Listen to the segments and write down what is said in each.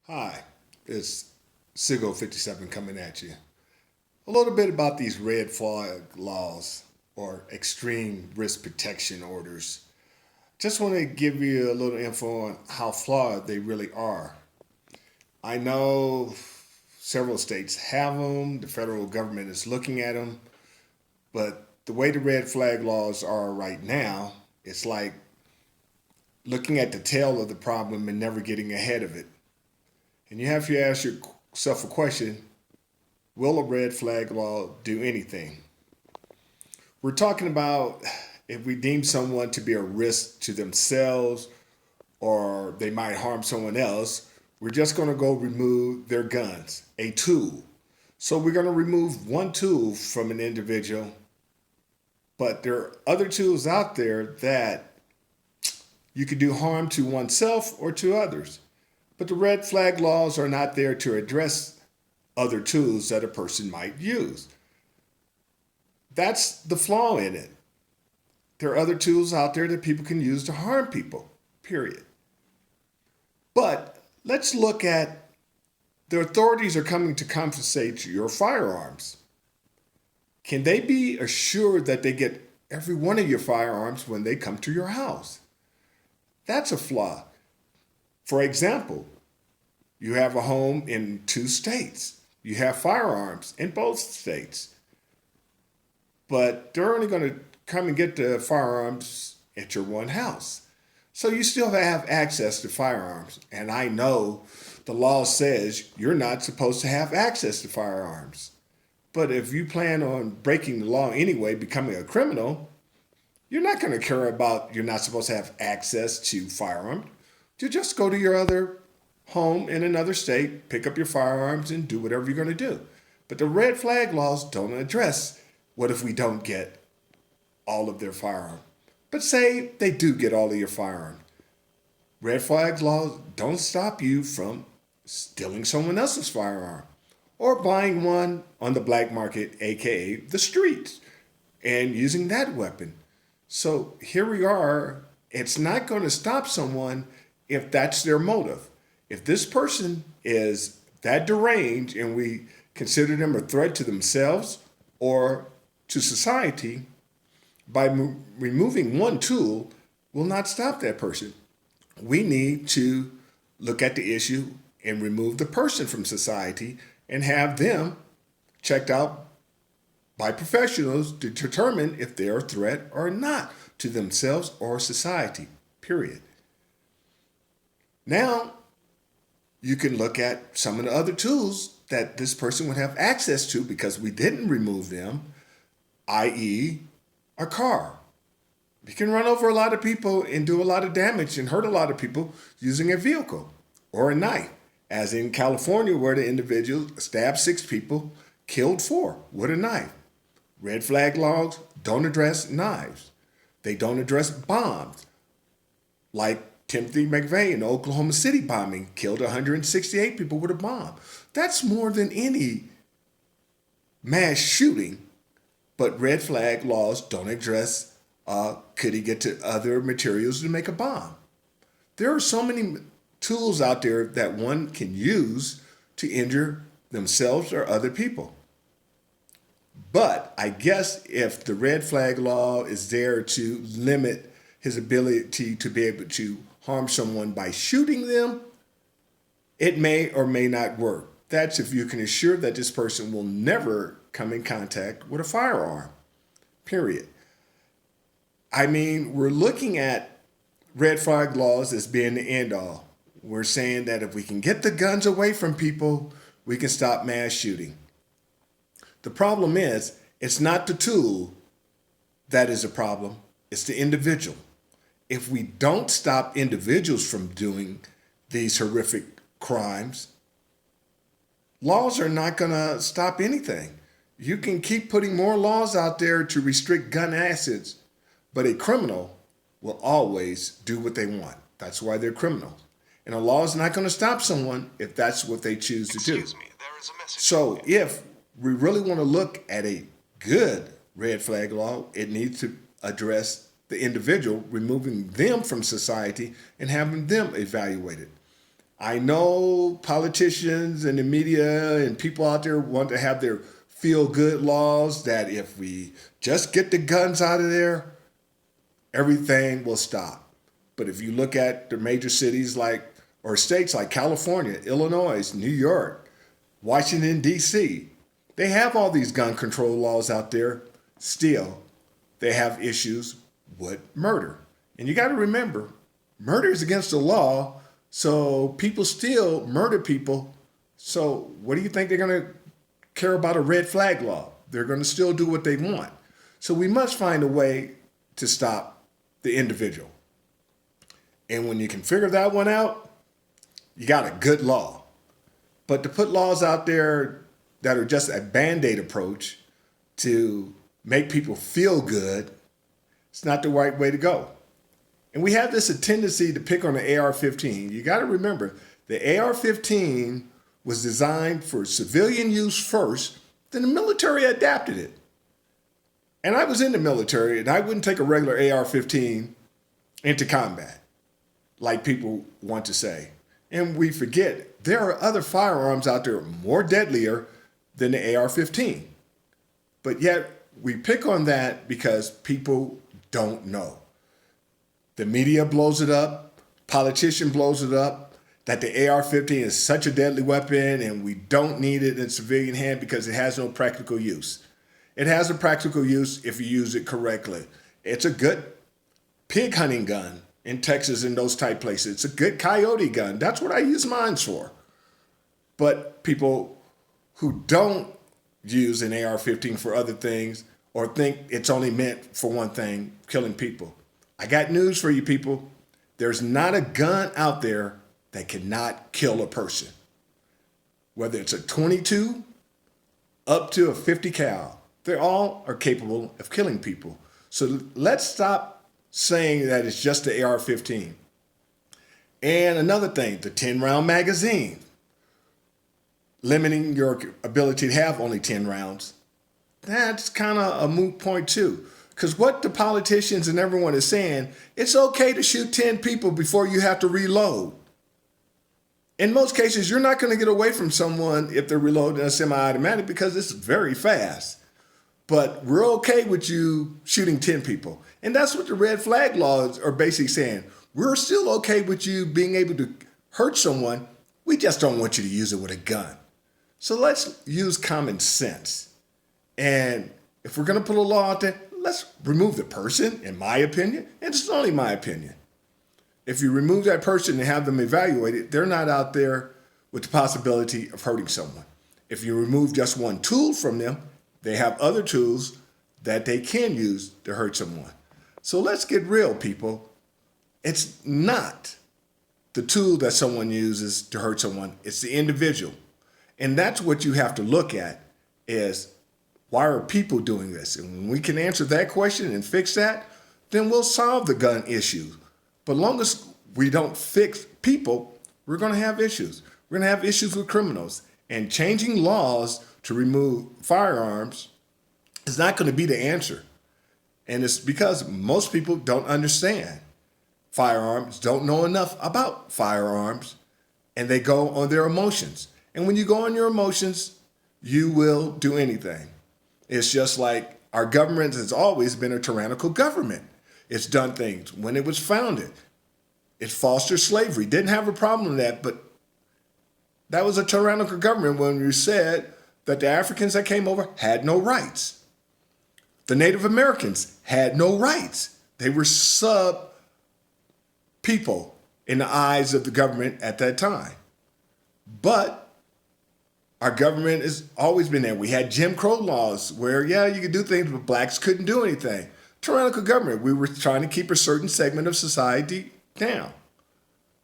Hi, it's Sigo57 coming at you. A little bit about these red flag laws or extreme risk protection orders. Just want to give you a little info on how flawed they really are. I know several states have them, the federal government is looking at them, but the way the red flag laws are right now, it's like looking at the tail of the problem and never getting ahead of it. And you have to ask yourself a question: will a red flag law do anything? We're talking about if we deem someone to be a risk to themselves or they might harm someone else, we're just going to go remove their guns, a tool. So we're going to remove one tool from an individual, but there are other tools out there that you could do harm to oneself or to others. But the red flag laws are not there to address other tools that a person might use. That's the flaw in it. There are other tools out there that people can use to harm people, period. But let's look at the authorities are coming to confiscate your firearms. Can they be assured that they get every one of your firearms when they come to your house? That's a flaw. For example, you have a home in two states. You have firearms in both states. But they're only going to come and get the firearms at your one house. So you still have access to firearms. And I know the law says you're not supposed to have access to firearms. But if you plan on breaking the law anyway, becoming a criminal, you're not going to care about you're not supposed to have access to firearms. You just go to your other home in another state, pick up your firearms, and do whatever you're going to do. But the red flag laws don't address what if we don't get all of their firearms. But say they do get all of your firearms. Red flag laws don't stop you from stealing someone else's firearm or buying one on the black market, aka the streets, and using that weapon. So here we are. It's not going to stop someone if that's their motive. If this person is that deranged and we consider them a threat to themselves or to society, by removing one tool will not stop that person. We need to look at the issue and remove the person from society and have them checked out by professionals to determine if they're a threat or not to themselves or society, period. Now, you can look at some of the other tools that this person would have access to because we didn't remove them, i.e., a car. You can run over a lot of people and do a lot of damage and hurt a lot of people using a vehicle or a knife, as in California, where the individual stabbed 6 people, killed 4 with a knife. Red flag laws don't address knives. They don't address bombs, like Timothy McVeigh in the Oklahoma City bombing killed 168 people with a bomb. That's more than any mass shooting, but red flag laws don't address could he get to other materials to make a bomb. There are so many tools out there that one can use to injure themselves or other people. But I guess if the red flag law is there to limit his ability to be able to harm someone by shooting them, it may or may not work. That's if you can assure that this person will never come in contact with a firearm, period. I mean, we're looking at red flag laws as being the end all. We're saying that if we can get the guns away from people, we can stop mass shooting. The problem is, it's not the tool that is a problem, it's the individual. If we don't stop individuals from doing these horrific crimes, laws are not going to stop anything. You can keep putting more laws out there to restrict gun assets, but a criminal will always do what they want. That's why they're criminals. And a law is not going to stop someone if that's what they choose to do. Excuse me, there is a message. So if we really want to look at a good red flag law, it needs to address the individual, removing them from society and having them evaluated. I know politicians and the media and people out there want to have their feel good laws that if we just get the guns out of there, everything will stop. But if you look at the major cities like, or states like California, Illinois, New York, Washington, D.C., they have all these gun control laws out there. Still, they have issues with murder. And you got to remember, murder is against the law, so people still murder people. So what do you think they're going to care about a red flag law? They're going to still do what they want. So we must find a way to stop the individual. And when you can figure that one out, you got a good law. But to put laws out there that are just a band-aid approach to make people feel good, it's not the right way to go. And we have this tendency to pick on the AR-15. You got to remember, the AR-15 was designed for civilian use first, then the military adapted it. And I was in the military, and I wouldn't take a regular AR-15 into combat, like people want to say. And we forget, there are other firearms out there more deadlier than the AR-15. But yet, we pick on that because people don't know. The media blows it up, politician blows it up, that the AR-15 is such a deadly weapon and we don't need it in civilian hand because it has no practical use. It has a practical use if you use it correctly. It's a good pig hunting gun in Texas and those type places. It's a good coyote gun. That's what I use mine for. But people who don't use an AR-15 for other things or think it's only meant for one thing, killing people. I got news for you people. There's not a gun out there that cannot kill a person. Whether it's a 22 up to a 50 cal, they all are capable of killing people. So let's stop saying that it's just the AR-15. And another thing, the 10-round magazine. Limiting your ability to have only 10 rounds. That's kind of a moot point too. Because what the politicians and everyone is saying, it's okay to shoot 10 people before you have to reload. In most cases, you're not going to get away from someone if they're reloading a semi-automatic because it's very fast. But we're okay with you shooting 10 people. And that's what the red flag laws are basically saying. We're still okay with you being able to hurt someone. We just don't want you to use it with a gun. So let's use common sense. And if we're going to put a law out there, let's remove the person, in my opinion. And it's only my opinion. If you remove that person and have them evaluated, they're not out there with the possibility of hurting someone. If you remove just one tool from them, they have other tools that they can use to hurt someone. So let's get real, people. It's not the tool that someone uses to hurt someone. It's the individual. And that's what you have to look at is, why are people doing this? And when we can answer that question and fix that, then we'll solve the gun issue. But long as we don't fix people, we're going to have issues. We're going to have issues with criminals. And changing laws to remove firearms is not going to be the answer. And it's because most people don't understand firearms, don't know enough about firearms, and they go on their emotions. And when you go on your emotions, you will do anything. It's just like our government has always been a tyrannical government. It's done things. When it was founded, it fostered slavery. Didn't have a problem with that, but that was a tyrannical government when you said that the Africans that came over had no rights. The Native Americans had no rights. They were sub people in the eyes of the government at that time. But our government has always been there. We had Jim Crow laws where, yeah, you could do things, but blacks couldn't do anything. Tyrannical government. We were trying to keep a certain segment of society down.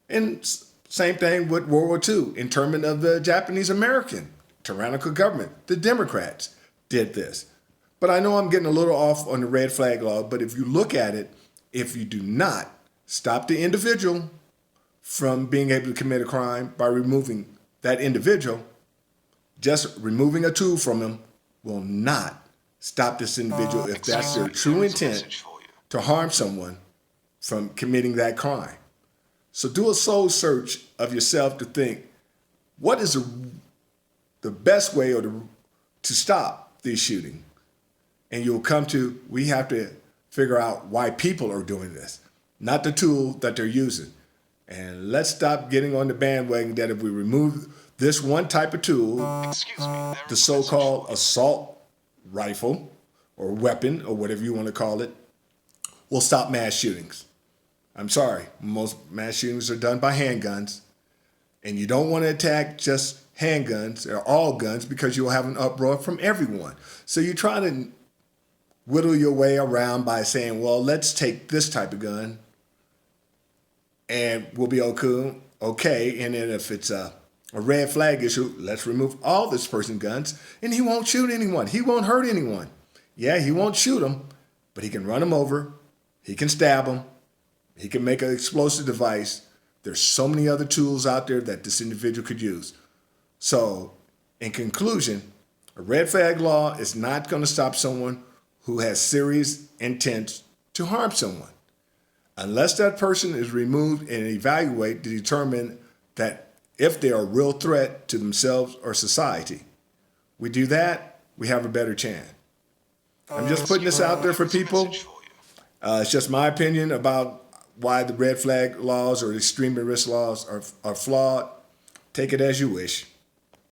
And same thing with World War II, internment of the Japanese American. Tyrannical government. The Democrats did this. But I know I'm getting a little off on the red flag law, but if you look at it, if you do not stop the individual from being able to commit a crime by removing that individual, just removing a tool from them will not stop this individual if that's their true intent to harm someone from committing that crime. So do a soul search of yourself to think, what is the best way to stop these shootings? And you'll come to, we have to figure out why people are doing this, not the tool that they're using. And let's stop getting on the bandwagon that if we remove this one type of tool, the so-called assault rifle or weapon or whatever you want to call it, will stop mass shootings. I'm sorry, most mass shootings are done by handguns, and you don't want to attack just handguns or all guns because you'll have an uproar from everyone. So you try to whittle your way around by saying, well, let's take this type of gun and we'll be okay. And then if it's a red flag issue, let's remove all this person's guns and he won't shoot anyone. He won't hurt anyone. Yeah, he won't shoot them, but he can run them over. He can stab them. He can make an explosive device. There's so many other tools out there that this individual could use. So in conclusion, a red flag law is not going to stop someone who has serious intent to harm someone, unless that person is removed and evaluated to determine that if they are a real threat to themselves or society. We do that, we have a better chance. I'm just putting this out there for people. It's just my opinion about why the red flag laws or extreme risk laws are flawed. Take it as you wish.